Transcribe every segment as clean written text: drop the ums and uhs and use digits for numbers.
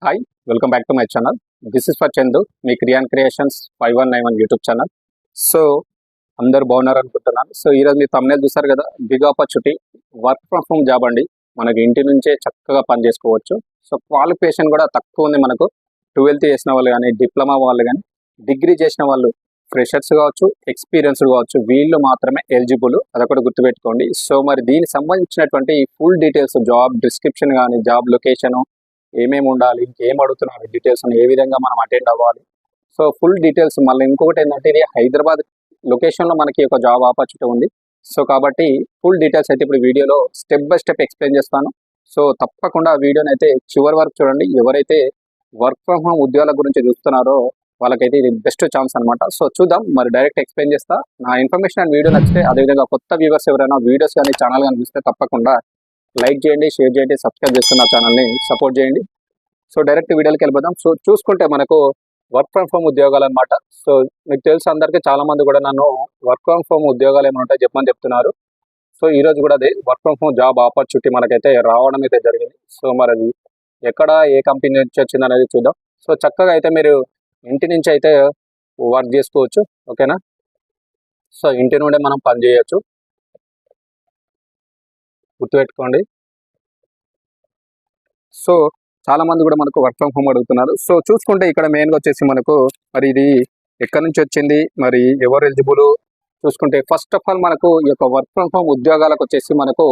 Hi welcome back to my channel. This is for Chandu, మీ Kriyan creations 5191 YouTube channel. So అందరు బాగున్నారు అనుకుంటున్నాను. So ఈరోజు మీరు thumbnail చూసారు కదా, big opportunity work from home job అండి. మనకి ఇంటి నుంచే చక్కగా పని చేసుకోవచ్చు. సో క్వాలిఫికేషన్ కూడా తక్కువ ఉంది. మనకు 12th చేసిన వాళ్ళు కానీ, డిప్లొమా వాళ్ళు కానీ, డిగ్రీ చేసిన వాళ్ళు, ఫ్రెషర్స్ కావచ్చు, ఎక్స్పీరియన్స్డ్ కావచ్చు, వీళ్ళు మాత్రమే ఎలిజిబుల్. అదొకటి గుర్తుపెట్టుకోండి. సో మరి దీనికి సంబంధించినటువంటి ఫుల్ డీటెయిల్స్, జాబ్ డిస్క్రిప్షన్ కానీ, జాబ్ లొకేషన్, ఏమేమి ఉండాలి, ఇంకేం అడుగుతున్నారు డీటెయిల్స్, ఏ విధంగా మనం అటెండ్ అవ్వాలి, సో ఫుల్ డీటెయిల్స్. మళ్ళీ ఇంకొకటి ఏంటంటే, ఇది హైదరాబాద్ లొకేషన్లో మనకి ఒక జాబ్ ఆపర్చునిటీ ఉంది. సో కాబట్టి ఫుల్ డీటెయిల్స్ అయితే ఇప్పుడు వీడియోలో స్టెప్ బై స్టెప్ ఎక్స్ప్లెయిన్ చేస్తాను. సో తప్పకుండా ఆ వీడియోని అయితే చివరి వరకు చూడండి. ఎవరైతే వర్క్ ఫ్రమ్ హోమ్ ఉద్యోగాల గురించి చూస్తున్నారో వాళ్ళకైతే ఇది బెస్ట్ ఛాన్స్ అనమాట. సో చూద్దాం, మరి డైరెక్ట్ ఎక్స్ప్లెయిన్ చేస్తా. నా ఇన్ఫర్మేషన్ అండ్ వీడియో నచ్చితే, అదేవిధంగా కొత్త వ్యూవర్స్ ఎవరైనా వీడియోస్ కానీ ఛానల్ కానీ చూస్తే తప్పకుండా లైక్ చేయండి, షేర్ చేయండి, సబ్స్క్రైబ్ చేసుకున్న ఛానల్ని సపోర్ట్ చేయండి. సో డైరెక్ట్ వీడియోకి వెళ్ళిపోదాం. సో చూసుకుంటే మనకు వర్క్ ఫ్రమ్ హోమ్ ఉద్యోగాలు అనమాట. సో మీకు తెలుసు, అందరికీ చాలా మంది కూడా నన్ను వర్క్ ఫ్రమ్ హోమ్ ఉద్యోగాలు ఏమైనా ఉంటాయి చెప్పమని చెప్తున్నారు. సో ఈ రోజు కూడా అదే work from home job opportunity మనకైతే రావడం అయితే జరిగింది. సో మరి అది ఎక్కడ, ఏ కంపెనీ నుంచి వచ్చింది అనేది చూద్దాం. సో చక్కగా అయితే మీరు ఇంటి నుంచి అయితే వర్క్ చేసుకోవచ్చు, ఓకేనా. సో ఇంటి నుండే మనం పని చేయొచ్చు, గుర్తుపెట్టుకోండి. సో చాలా మంది కూడా మనకు వర్క్ ఫ్రమ్ హోమ్ అడుగుతున్నారు. సో చూసుకుంటే ఇక్కడ మెయిన్గా వచ్చేసి మనకు మరి ఇది ఎక్కడి నుంచి వచ్చింది, మరి ఎవరు ఎలిజిబుల్ చూసుకుంటే, ఫస్ట్ ఆఫ్ ఆల్ మనకు ఈ యొక్క వర్క్ ఫ్రమ్ హోమ్ ఉద్యోగాలకు వచ్చేసి మనకు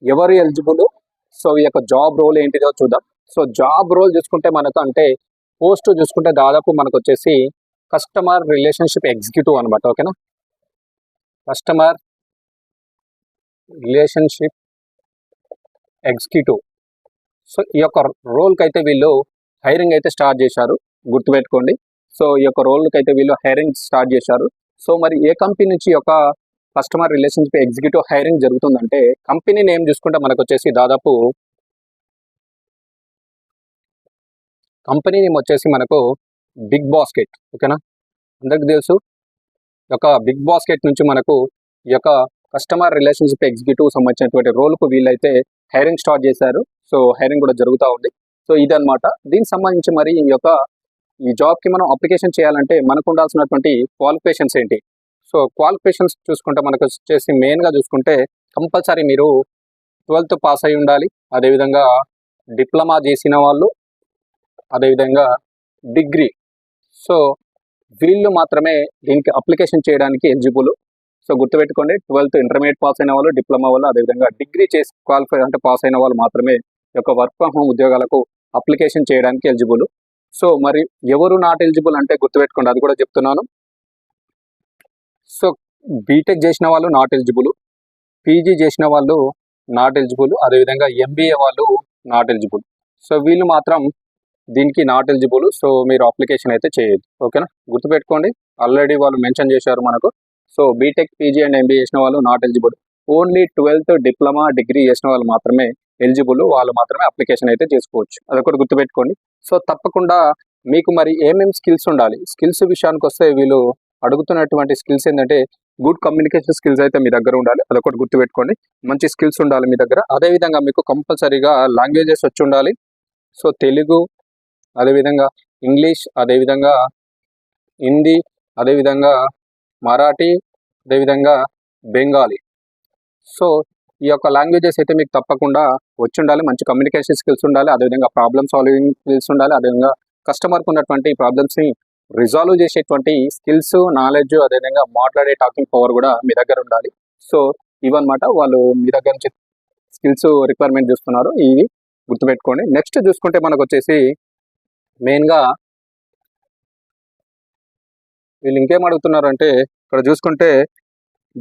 ఎవరు ఎలిజిబుల్, సో ఈ యొక్క జాబ్ రోల్ ఏంటిదో చూద్దాం. సో జాబ్ రోల్ చూసుకుంటే మనకు అంటే పోస్ట్ చూసుకుంటే దాదాపు మనకు వచ్చేసి కస్టమర్ రిలేషన్షిప్ ఎగ్జిక్యూటివ్ అనమాట, ఓకేనా. Customer relationship executive. సో ఈ యొక్క రోల్కి అయితే వీళ్ళు హైరింగ్ అయితే స్టార్ట్ చేశారు, గుర్తుపెట్టుకోండి. సో ఈ యొక్క రోల్కి అయితే వీళ్ళు హైరింగ్ స్టార్ట్ చేశారు. సో మరి ఏ కంపెనీ నుంచి ఈ యొక్క కస్టమర్ రిలేషన్షిప్ ఎగ్జిక్యూటివ్ హైరింగ్ జరుగుతుందంటే, కంపెనీ నేమ్ చూసుకుంటే మనకు వచ్చేసి దాదాపు కంపెనీ నేమ్ వచ్చేసి మనకు బిగ్ బాస్కెట్, ఓకేనా. అందరికి తెలుసు, ఈ యొక్క బిగ్ బాస్కెట్ నుంచి మనకు ఈ యొక్క కస్టమర్ రిలేషన్షిప్ ఎగ్జిక్యూటివ్ సంబంధించినటువంటి రోల్కు వీళ్ళైతే హైరింగ్ స్టార్ట్ చేశారు. సో హైరింగ్ కూడా జరుగుతూ ఉంది. సో ఇదనమాట దీనికి సంబంధించి. మరి ఈ జాబ్కి మనం అప్లికేషన్ చేయాలంటే మనకు ఉండాల్సినటువంటి క్వాలిఫికేషన్స్ ఏంటి. సో క్వాలిఫికేషన్స్ చూసుకుంటే మనకు వచ్చేసి మెయిన్గా చూసుకుంటే కంపల్సరీ మీరు 12th పాస్ అయి ఉండాలి, అదేవిధంగా డిప్లొమా చేసిన వాళ్ళు, అదేవిధంగా డిగ్రీ. సో వీళ్ళు మాత్రమే దీనికి అప్లికేషన్ చేయడానికి ఎలిజిబుల్. సో గుర్తుపెట్టుకోండి, 12th ఇంటర్మీడియట్ పాస్ అయిన వాళ్ళు, డిప్లొమా వాళ్ళు, అదేవిధంగా డిగ్రీ చేసి క్వాలిఫై అంటే పాస్ అయిన వాళ్ళు మాత్రమే ఈ యొక్క వర్క్ ఫ్రమ్ హోమ్ ఉద్యోగాలకు అప్లికేషన్ చేయడానికి ఎలిజిబుల్. సో మరి ఎవరు నాట్ ఎలిజిబుల్ అంటే గుర్తుపెట్టుకోండి, అది కూడా చెప్తున్నాను. సో బీటెక్ చేసిన వాళ్ళు నాట్ ఎలిజిబుల్, పీజీ చేసిన వాళ్ళు నాట్ ఎలిజిబుల్, అదేవిధంగా ఎంబీఏ వాళ్ళు నాట్ ఎలిజిబుల్. సో వీళ్ళు మాత్రం దీనికి నాట్ ఎలిజిబుల్. సో మీరు అప్లికేషన్ అయితే చేయొద్దు, ఓకేనా. గుర్తుపెట్టుకోండి, ఆల్రెడీ వాళ్ళు మెన్షన్ చేశారు మనకు. So BTech, PG and MBA చేసిన వాళ్ళు not eligible. Only 12th diploma, degree చేసిన వాళ్ళు మాత్రమే ఎలిజిబుల్, వాళ్ళు మాత్రమే అప్లికేషన్ అయితే చేసుకోవచ్చు. అదొకటి గుర్తుపెట్టుకోండి. సో తప్పకుండా మీకు మరి ఏమేమి స్కిల్స్ ఉండాలి, స్కిల్స్ విషయానికి వస్తే వీళ్ళు అడుగుతున్నటువంటి స్కిల్స్ ఏంటంటే గుడ్ కమ్యూనికేషన్ స్కిల్స్ అయితే మీ దగ్గర ఉండాలి, అదొకటి గుర్తుపెట్టుకోండి. మంచి స్కిల్స్ ఉండాలి మీ దగ్గర. అదేవిధంగా మీకు కంపల్సరీగా లాంగ్వేజెస్ వచ్చి ఉండాలి. సో తెలుగు, అదేవిధంగా ఇంగ్లీష్, అదేవిధంగా హిందీ, అదేవిధంగా మరాఠీ, అదేవిధంగా బెంగాలీ. సో ఈ యొక్క లాంగ్వేజెస్ అయితే మీకు తప్పకుండా వచ్చి ఉండాలి. మంచి కమ్యూనికేషన్ స్కిల్స్ ఉండాలి, అదేవిధంగా ప్రాబ్లమ్ సాల్వింగ్ స్కిల్స్ ఉండాలి, అదేవిధంగా కస్టమర్కి ఉన్నటువంటి ప్రాబ్లమ్స్ని రిజాల్వ్ చేసేటువంటి స్కిల్స్, నాలెడ్జ్, అదేవిధంగా మాట్లాడే టాకింగ్ పవర్ కూడా మీ దగ్గర ఉండాలి. సో ఇవన్నమాట వాళ్ళు మీ దగ్గర నుంచి స్కిల్స్ రిక్వైర్మెంట్ చూస్తున్నారు, ఇవి గుర్తుపెట్టుకోండి. నెక్స్ట్ చూసుకుంటే మనకు వచ్చేసి మెయిన్గా వీళ్ళు ఇంకేం అడుగుతున్నారు అంటే, ఇక్కడ చూసుకుంటే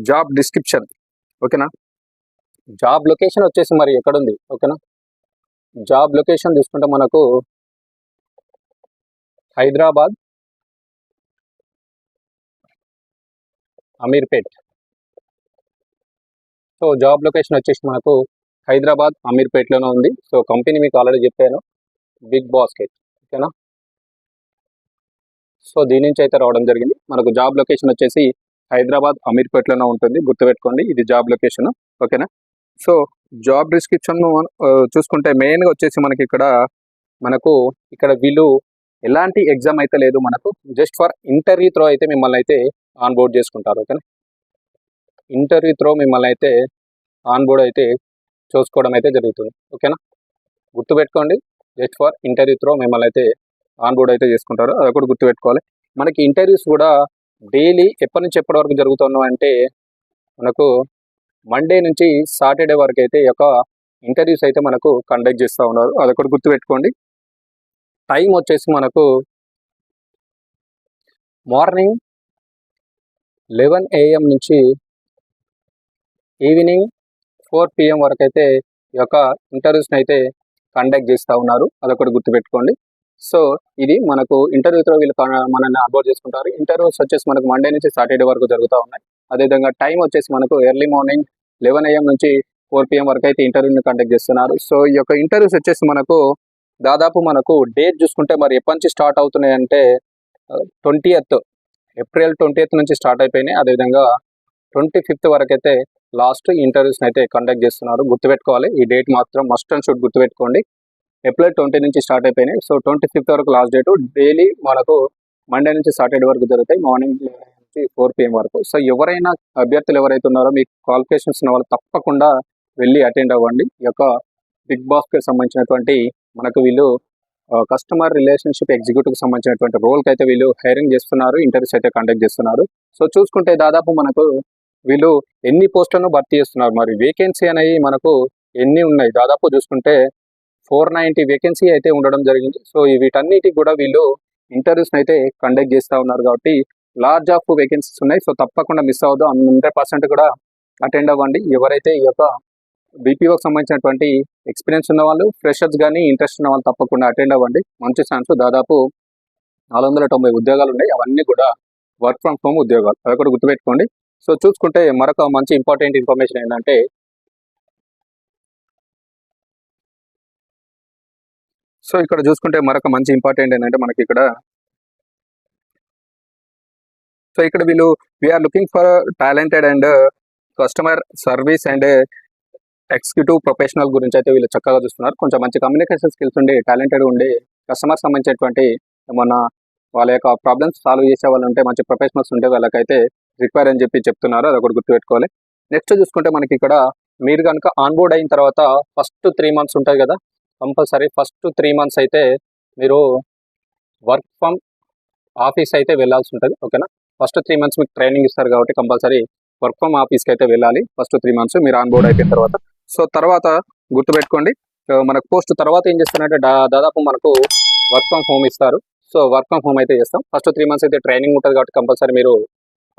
జాబ్ డిస్క్రిప్షన్, ఓకేనా. జాబ్ లొకేషన్ వచ్చేసి మరి ఎక్కడుంది, ఓకేనా. జాబ్ లొకేషన్ చూసుకుంటే మనకు Hyderabad Ameerpet. So job location వచ్చేసి మనకు హైదరాబాద్ అమీర్పేట్లోనే ఉంది. సో కంపెనీ మీకు ఆల్రెడీ చెప్పాను, బిగ్ బాస్కెట్, ఓకేనా. సో దీని నుంచి అయితే రావడం జరిగింది. మనకు జాబ్ లొకేషన్ వచ్చేసి హైదరాబాద్ అమీర్పేట్లోనే ఉంటుంది, గుర్తుపెట్టుకోండి, ఇది జాబ్ లొకేషన్, ఓకేనా. సో జాబ్ డిస్క్రిప్షన్ చూసుకుంటే మెయిన్గా వచ్చేసి మనకి ఇక్కడ మనకు ఇక్కడ వీళ్ళు ఎలాంటి ఎగ్జామ్ అయితే లేదు, మనకు జస్ట్ ఫర్ ఇంటర్వ్యూ త్రో అయితే మిమ్మల్ని అయితే ఆన్ బోర్డ్ చేసుకుంటారు. ఓకేనా, ఇంటర్వ్యూ త్రో మిమ్మల్ని అయితే ఆన్ బోర్డ్ అయితే చూసుకోవడం అయితే జరుగుతుంది. ఓకేనా, గుర్తుపెట్టుకోండి, జస్ట్ ఫర్ ఇంటర్వ్యూ త్రో మిమ్మల్ని అయితే ఆన్ బోర్డ్ అయితే చేసుకుంటారు. అది కూడా గుర్తుపెట్టుకోవాలి. మనకి ఇంటర్వ్యూస్ కూడా డైలీ ఎప్పటి నుంచి ఎప్పటి వరకు జరుగుతున్నాం అంటే మనకు మండే నుంచి సాటర్డే వరకు అయితే ఈ యొక్క ఇంటర్వ్యూస్ అయితే మనకు కండక్ట్ చేస్తూ ఉన్నారు. అది కూడా గుర్తుపెట్టుకోండి. టైం వచ్చేసి మనకు మార్నింగ్ 11 AM నుంచి ఈవినింగ్ 4 PM వరకు అయితే ఈ యొక్క ఇంటర్వ్యూస్ని అయితే కండక్ట్ చేస్తూ ఉన్నారు. అదొకటి గుర్తుపెట్టుకోండి. సో ఇది మనకు ఇంటర్వ్యూ త్రో వీళ్ళు మనల్ని అప్లోడ్ చేసుకుంటారు. ఇంటర్వ్యూస్ వచ్చేసి మనకు మండే నుంచి సాటర్డే వరకు జరుగుతూ ఉన్నాయి. అదేవిధంగా టైం వచ్చేసి మనకు ఎర్లీ మార్నింగ్ 11 AM నుంచి 4 PM వరకు అయితే ఇంటర్వ్యూని కండక్ట్ చేస్తున్నారు. సో ఈ యొక్క ఇంటర్వ్యూస్ వచ్చేసి మనకు దాదాపు మనకు డేట్ చూసుకుంటే మరి ఎప్పటి నుంచి స్టార్ట్ అవుతున్నాయి అంటే 20th ఏప్రిల్ 20th నుంచి స్టార్ట్ అయిపోయినాయి. అదేవిధంగా 25th వరకు అయితే లాస్ట్ ఇంటర్వ్యూస్ని అయితే కండక్ట్ చేస్తున్నారు. గుర్తుపెట్టుకోవాలి, ఈ డేట్ మాత్రం మస్ట్ అండ్ షుడ్ గుర్తుపెట్టుకోండి. ఏప్రిల్ 20 నుంచి స్టార్ట్ అయిపోయినాయి. సో 25th వరకు లాస్ట్ డేటు. డైలీ మనకు మండే నుంచి సాటర్డే వరకు జరుగుతాయి, మార్నింగ్ 11 AM నుంచి 4 PM వరకు. సో ఎవరైనా అభ్యర్థులు ఎవరైతే ఉన్నారో మీకు క్వాలిఫికేషన్స్ ఉన్న వాళ్ళు తప్పకుండా వెళ్ళి అటెండ్ అవ్వండి. ఈ యొక్క బిగ్ బాస్కి సంబంధించినటువంటి మనకు వీళ్ళు కస్టమర్ రిలేషన్షిప్ ఎగ్జిక్యూటివ్కి సంబంధించినటువంటి రోల్కి అయితే వీళ్ళు హైరింగ్ చేస్తున్నారు, ఇంటర్వ్యూస్ అయితే కండక్ట్ చేస్తున్నారు. సో చూసుకుంటే దాదాపు మనకు వీళ్ళు ఎన్ని పోస్టులను భర్తీ చేస్తున్నారు, మరి వేకెన్సీ అనేవి మనకు ఎన్ని ఉన్నాయి, దాదాపు చూసుకుంటే 490 వేకెన్సీ అయితే ఉండడం జరిగింది. సో వీటన్నిటికి కూడా వీళ్ళు ఇంటర్వ్యూస్ని అయితే కండక్ట్ చేస్తూ ఉన్నారు కాబట్టి లార్జ్ ఆఫ్ వేకెన్సీస్ ఉన్నాయి. సో తప్పకుండా మిస్ అవ్వద్దు, 100% కూడా అటెండ్ అవ్వండి. ఎవరైతే ఈ యొక్క బీపీఓకి సంబంధించినటువంటి ఎక్స్పీరియన్స్ ఉన్న వాళ్ళు, ఫ్రెషర్స్ కానీ ఇంట్రెస్ట్ ఉన్న వాళ్ళు తప్పకుండా అటెండ్ అవ్వండి. మంచి ఛాన్స్. దాదాపు 490 ఉద్యోగాలు ఉన్నాయి. అవన్నీ కూడా వర్క్ ఫ్రమ్ హోమ్ ఉద్యోగాలు, అవి కూడా గుర్తుపెట్టుకోండి. సో చూసుకుంటే మరొక మంచి ఇంపార్టెంట్ ఇన్ఫర్మేషన్ ఏంటంటే సో ఇక్కడ చూసుకుంటే మరొక మంచి ఇంపార్టెంట్ ఏంటంటే మనకి ఇక్కడ సో ఇక్కడ వీళ్ళు we are looking for talented and customer service and executive professional గురించి అయితే వీళ్ళు చక్కగా చూస్తున్నారు. కొంచెం మంచి కమ్యూనికేషన్ స్కిల్స్ ఉండి, టాలెంటెడ్ ఉండి, కస్టమర్ సంబంధించినటువంటి ఏమన్నా వాళ్ళ యొక్క ప్రాబ్లమ్స్ సాల్వ్ చేసే వాళ్ళు ఉంటే, మంచి ప్రొఫెషనల్స్ ఉంటే వాళ్ళకైతే రిక్వైర్ అని చెప్పి చెప్తున్నారు. అది ఒకటి గుర్తుపెట్టుకోవాలి. నెక్స్ట్ చూసుకుంటే మనకి ఇక్కడ మీరు కనుక ఆన్బోర్డ్ అయిన తర్వాత ఫస్ట్ 3 months ఉంటుంది కదా, కంపల్సరీ ఫస్ట్ 3 months అయితే మీరు వర్క్ ఫ్రమ్ ఆఫీస్ అయితే వెళ్ళాల్సి ఉంటుంది. ఓకేనా, ఫస్ట్ 3 months మీకు ట్రైనింగ్ ఇస్తారు కాబట్టి కంపల్సరీ వర్క్ ఫ్రమ్ ఆఫీస్కి అయితే వెళ్ళాలి ఫస్ట్ 3 months మీరు ఆన్బోర్డ్ అయిపోయిన తర్వాత. సో తర్వాత గుర్తుపెట్టుకోండి, మనకు పోస్ట్ తర్వాత ఏం చేస్తారంటే దాదాపు మనకు వర్క్ ఫ్రమ్ హోమ్ ఇస్తారు. సో వర్క్ ఫ్రమ్ హోమ్ అయితే చేస్తాం. ఫస్ట్ 3 months అయితే ట్రైనింగ్ ఉంటుంది కాబట్టి కంపల్సరీ మీరు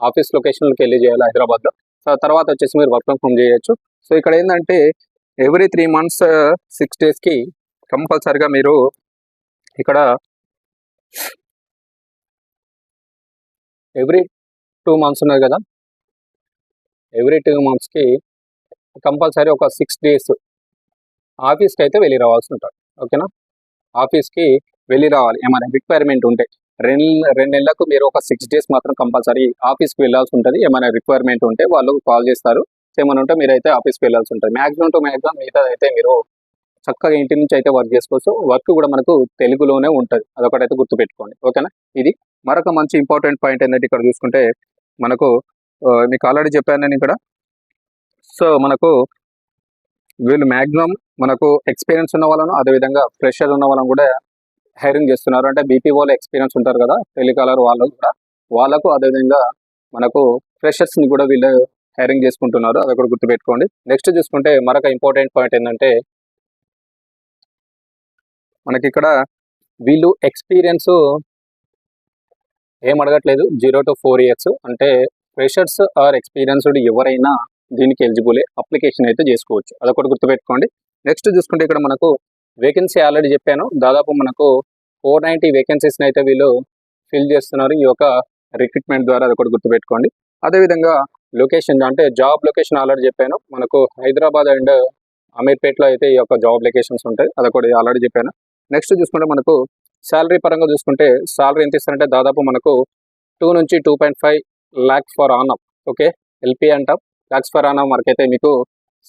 ఆఫీస్ లొకేషన్కి వెళ్ళి చేయాలి హైదరాబాద్లో. సో తర్వాత వచ్చేసి మీరు వర్క్ ఫ్రమ్ హోమ్ చేయొచ్చు. సో ఇక్కడ ఏంటంటే ఎవ్రీ 3 months 6 daysకి కంపల్సరీగా మీరు ఇక్కడ ఎవ్రీ 2 months ఉన్నది కదా, ఎవ్రీ 2 monthsకి కంపల్సరీ ఒక 6 days ఆఫీస్కి అయితే వెళ్ళి రావాల్సి ఉంటుంది. ఓకేనా, ఆఫీస్కి వెళ్ళి రావాలి. ఏమైనా రిక్వైర్మెంట్ ఉంటే 2 నెలలకు మీరు ఒక 6 days మాత్రం కంపల్సరీ ఆఫీస్కి వెళ్ళాల్సి ఉంటుంది. ఏమైనా రిక్వైర్మెంట్ ఉంటే వాళ్ళు కాల్ చేస్తారు. ఏమైనా ఉంటే మీరైతే ఆఫీస్కి వెళ్ళాల్సి ఉంటుంది. మ్యాక్సిమం టు మ్యాక్సిమం మిగతా అయితే మీరు చక్కగా ఇంటి నుంచి అయితే వర్క్ చేసుకోవచ్చు. వర్క్ కూడా మనకు తెలుగులోనే ఉంటుంది, అదొకటైతే గుర్తుపెట్టుకోండి. ఓకేనా, ఇది మరొక మంచి ఇంపార్టెంట్ పాయింట్ ఏంటంటే ఇక్కడ చూసుకుంటే మనకు మీకు ఆల్రెడీ చెప్పాను నేను ఇక్కడ. సో మనకు వీళ్ళు మ్యాక్సిమం మనకు ఎక్స్పీరియన్స్ ఉన్న వాళ్ళను, అదేవిధంగా ఫ్రెషర్ ఉన్న వాళ్ళని కూడా హైరింగ్ చేస్తున్నారు. అంటే బీపీఓలో ఎక్స్పీరియన్స్ ఉంటారు కదా, టెలికాలర్ వాళ్ళు కూడా, వాళ్ళకు అదేవిధంగా మనకు ఫ్రెషర్స్ని కూడా వీళ్ళు హైరింగ్ చేసుకుంటున్నారు. అది కూడా గుర్తుపెట్టుకోండి. నెక్స్ట్ చూసుకుంటే మరొక ఇంపార్టెంట్ పాయింట్ ఏంటంటే మనకి ఇక్కడ వీళ్ళు ఎక్స్పీరియన్స్ ఏం అడగట్లేదు, 0 to 4 years. అంటే ఫ్రెషర్స్ ఆర్ ఎక్స్పీరియన్స్డ్ ఎవరైనా దీనికి ఎలిజిబులే, అప్లికేషన్ అయితే చేసుకోవచ్చు. అదొకటి గుర్తుపెట్టుకోండి. నెక్స్ట్ చూసుకుంటే ఇక్కడ మనకు వేకెన్సీ ఆల్రెడీ చెప్పాను, దాదాపు మనకు 490 వేకెన్సీస్ని అయితే వీళ్ళు ఫిల్ చేస్తున్నారు ఈ యొక్క రిక్రూట్మెంట్ ద్వారా. అదొకటి గుర్తుపెట్టుకోండి. అదేవిధంగా లొకేషన్ అంటే జాబ్ లొకేషన్ ఆల్రెడీ చెప్పాను, మనకు హైదరాబాద్ అండ్ అమీర్పేట్లో అయితే ఈ యొక్క జాబ్ లొకేషన్స్ ఉంటాయి. అదొకటి ఆల్రెడీ చెప్పాను. నెక్స్ట్ చూసుకుంటే మనకు శాలరీ పరంగా చూసుకుంటే శాలరీ ఎంత ఇస్తారంటే దాదాపు మనకు 2 నుంచి 2.5 lakhs ఫర్ ఆనమ్. ఓకే, ఎల్పీ అంటాం, lakhs ఫర్ ఆనమ్ వరకు అయితే మీకు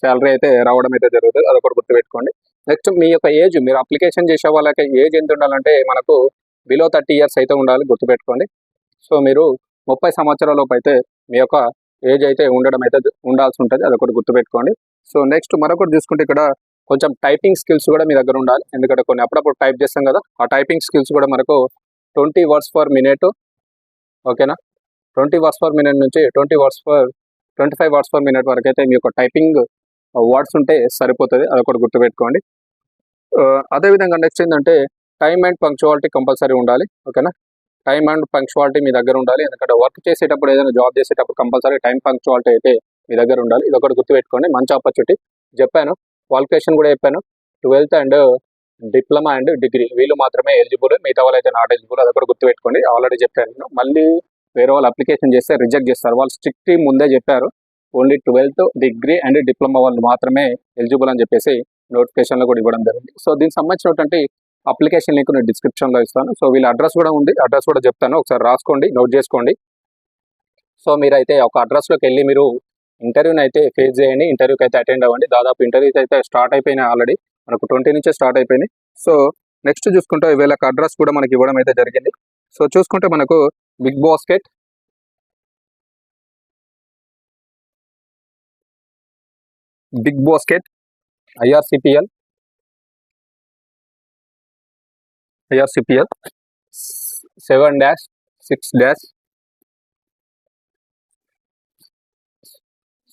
శాలరీ అయితే రావడం అయితే జరుగుతుంది. అదొకటి గుర్తుపెట్టుకోండి. నెక్స్ట్ మీ యొక్క ఏజ్, మీరు అప్లికేషన్ చేసే వాళ్ళకి ఏజ్ ఎంత ఉండాలంటే మనకు బిలో 30 ఇయర్స్ అయితే ఉండాలి, గుర్తుపెట్టుకోండి. సో మీరు 30 సంవత్సరాల లోపు అయితే మీ యొక్క ఏజ్ అయితే ఉండడం అయితే ఉండాల్సి ఉంటుంది, అదొకటి గుర్తుపెట్టుకోండి. సో నెక్స్ట్ మరొకటి చూసుకుంటే ఇక్కడ కొంచెం టైపింగ్ స్కిల్స్ కూడా మీ దగ్గర ఉండాలి, ఎందుకంటే కొన్ని అప్పుడప్పుడు టైప్ చేస్తాం కదా, ఆ టైపింగ్ స్కిల్స్ కూడా మనకు 20 వర్డ్స్ పర్ మినిట్, ఓకేనా, 20 వర్డ్స్ పర్ మినిట్ నుంచి 25 వర్డ్స్ పర్ మినిట్ వరకు అయితే మీ యొక్క టైపింగ్ వర్డ్స్ ఉంటే సరిపోతుంది, అదొకటి గుర్తుపెట్టుకోండి. అదేవిధంగా నెక్స్ట్ ఏంటంటే టైమ్ అండ్ పంక్చువాలిటీ కంపల్సరీ ఉండాలి, ఓకేనా. టైమ్ అండ్ పంక్చువాలిటీ మీ దగ్గర ఉండాలి, ఎందుకంటే వర్క్ చేసేటప్పుడు ఏదైనా జాబ్ చేసేటప్పుడు కంపల్సరీ టైం పంక్చువాలిటీ అయితే మీ దగ్గర ఉండాలి, ఇదొకటి గుర్తుపెట్టుకోండి. మంచి ఆపర్చునిటీ చెప్పాను, క్వాలిఫికేషన్ కూడా చెప్పాను. 12th and diploma and degree వీళ్ళు మాత్రమే ఎలిజిబుల్, మిగతా వాళ్ళు అయితే నాట్ ఎలిజిబుల్, అదొకటి గుర్తుపెట్టుకోండి. ఆల్రెడీ చెప్పాను నేను, మళ్ళీ వేరే వాళ్ళు అప్లికేషన్ చేస్తే రిజెక్ట్ చేస్తారు, వాళ్ళు స్ట్రిక్ట్లీ ముందే చెప్పారు. Only 12th degree and diploma వాళ్ళు మాత్రమే ఎలిజిబుల్ అని చెప్పేసి నోటిఫికేషన్లో కూడా ఇవ్వడం జరిగింది. సో దీనికి సంబంధించినటువంటి అప్లికేషన్ లింక్ నేను డిస్క్రిప్షన్లో ఇస్తాను. సో వీళ్ళ అడ్రస్ కూడా ఉంది, అడ్రస్ కూడా చెప్తాను, ఒకసారి రాసుకోండి, నోట్ చేసుకోండి. సో మీరైతే ఒక అడ్రస్లోకి వెళ్ళి మీరు ఇంటర్వ్యూని అయితే ఫేస్ చేయండి, ఇంటర్వ్యూకి అయితే అటెండ్ అవ్వండి. దాదాపు ఇంటర్వ్యూస్ అయితే స్టార్ట్ అయిపోయినాయి, ఆల్రెడీ మనకు 20 నుంచే స్టార్ట్ అయిపోయినాయి. సో నెక్స్ట్ చూసుకుంటే వీళ్ళకి అడ్రస్ కూడా మనకి ఇవ్వడం అయితే జరిగింది. సో చూసుకుంటే మనకు big basket, IRCPL 7-6-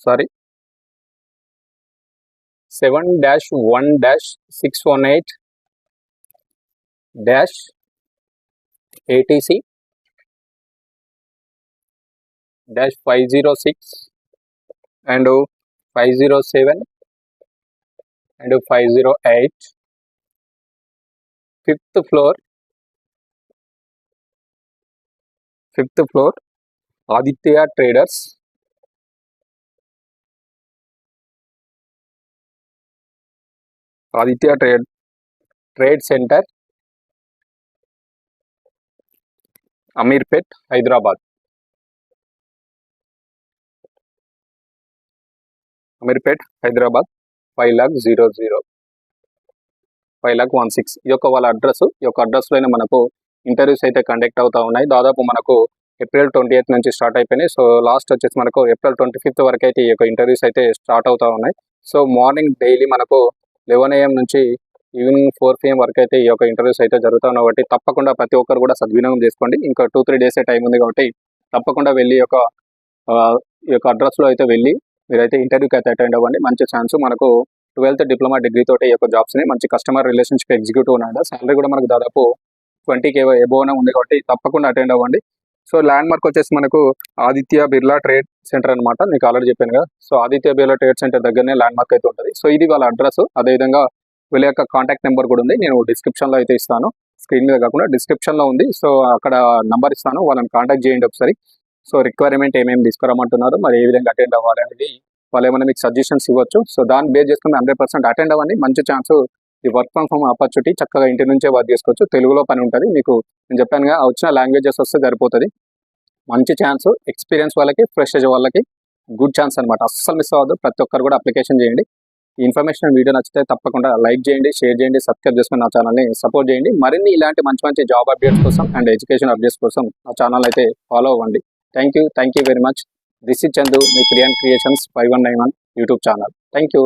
sorry 7-1-618-ATC-506 and 507 and 508, 5th floor, Aditya Traders, Aditya Trade Center, Amirpet, Hyderabad. 5,00,000, 5,16,000 ఈ యొక్క వాళ్ళ అడ్రస్. ఈ యొక్క అడ్రస్లోనే మనకు ఇంటర్వ్యూస్ అయితే కండక్ట్ అవుతూ ఉన్నాయి. దాదాపు మనకు April 28th నుంచి స్టార్ట్ అయిపోయినాయి. సో లాస్ట్ వచ్చేసి మనకు April 25th వరకు అయితే ఈ యొక్క ఇంటర్వ్యూస్ అయితే స్టార్ట్ అవుతూ ఉన్నాయి. సో మార్నింగ్ డైలీ మనకు 11 AM నుంచి ఈవినింగ్ 4 PM వరకు అయితే ఈ యొక్క ఇంటర్వ్యూస్ అయితే జరుగుతున్నాయి కాబట్టి తప్పకుండా ప్రతి ఒక్కరు కూడా సద్వినియోగం చేసుకోండి. ఇంకా 2-3 డేసే టైం ఉంది కాబట్టి తప్పకుండా వెళ్ళి ఈ యొక్క అడ్రస్లో అయితే వెళ్ళి మీరైతే ఇంటర్వ్యూకి అయితే అటెండ్ అవ్వండి. మంచి ఛాన్స్, మనకు 12th డిప్లొమా డిగ్రీ తోటి ఈ యొక్క జాబ్స్ని, మంచి కస్టమర్ రిలేషన్షిప్ ఎగ్జిక్యూటివ్ ఉన్నాడు, శాలరీ కూడా మనకు దాదాపు 20K ఎబోవ్నే ఉంది కాబట్టి తప్పకుండా అటెండ్ అవ్వండి. సో ల్యాండ్ మార్క్ వచ్చేసి మనకు ఆదిత్య బిర్లా ట్రేడ్ సెంటర్ అనమాట, మీకు ఆల్రెడీ చెప్పాను కదా. So Aditya Birla trade centre దగ్గరనే ల్యాండ్ మార్క్ అయితే ఉంటుంది. సో ఇది వాళ్ళ అడ్రస్, అదేవిధంగా వీళ్ళ యొక్క కాంటాక్ట్ నెంబర్ కూడా ఉంది, నేను డిస్క్రిప్షన్లో అయితే ఇస్తాను, స్క్రీన్ మీద కాకుండా డిస్క్రిప్షన్లో ఉంది. సో అక్కడ నంబర్ ఇస్తాను, వాళ్ళని కాంటాక్ట్ చేయండి ఒకసారి. సో రిక్వైర్మెంట్ ఏమేమి తీసుకురమ్మంటున్నారు, మరి ఏ విధంగా అటెండ్ అవ్వాలి అనేది వాళ్ళు ఏమైనా మీకు సజెషన్స్ ఇవ్వచ్చు. సో దాన్ని బేస్ చేసుకుని 100% అటెండ్ అవ్వండి. మంచి ఛాన్స్, ఈ వర్క్ ఫ్రమ్ హోమ్ ఆపర్చునిటీ, చక్కగా ఇంటి నుంచే వర్క్ చేసుకోవచ్చు. తెలుగులో పని ఉంటుంది మీకు, నేను చెప్పాను కదా, వచ్చిన లాంగ్వేజెస్ వస్తే సరిపోతుంది. మంచి ఛాన్స్, ఎక్స్పీరియన్స్ వాళ్ళకి, ఫ్రెషర్స్ వాళ్ళకి గుడ్ ఛాన్స్ అనమాట, అస్సలు మిస్ అవ్వద్దు. ప్రతి ఒక్కరు కూడా అప్లికేషన్ చేయండి. ఈ ఇన్ఫర్మేషన్ వీడియో నచ్చితే తప్పకుండా లైక్ చేయండి, షేర్ చేయండి, సబ్స్క్రైబ్ చేసుకుని నా ఛానల్ని సపోర్ట్ చేయండి. మరిన్ని ఇలాంటి మంచి మంచి జాబ్ అప్డేట్స్ కోసం అండ్ ఎడ్యుకేషన్ అప్డేట్స్ కోసం నా ఛానల్ అయితే ఫాలో అవ్వండి. Thank you very much. This is Chandu, మీ Kriyan creations 5191 YouTube channel. Thank you.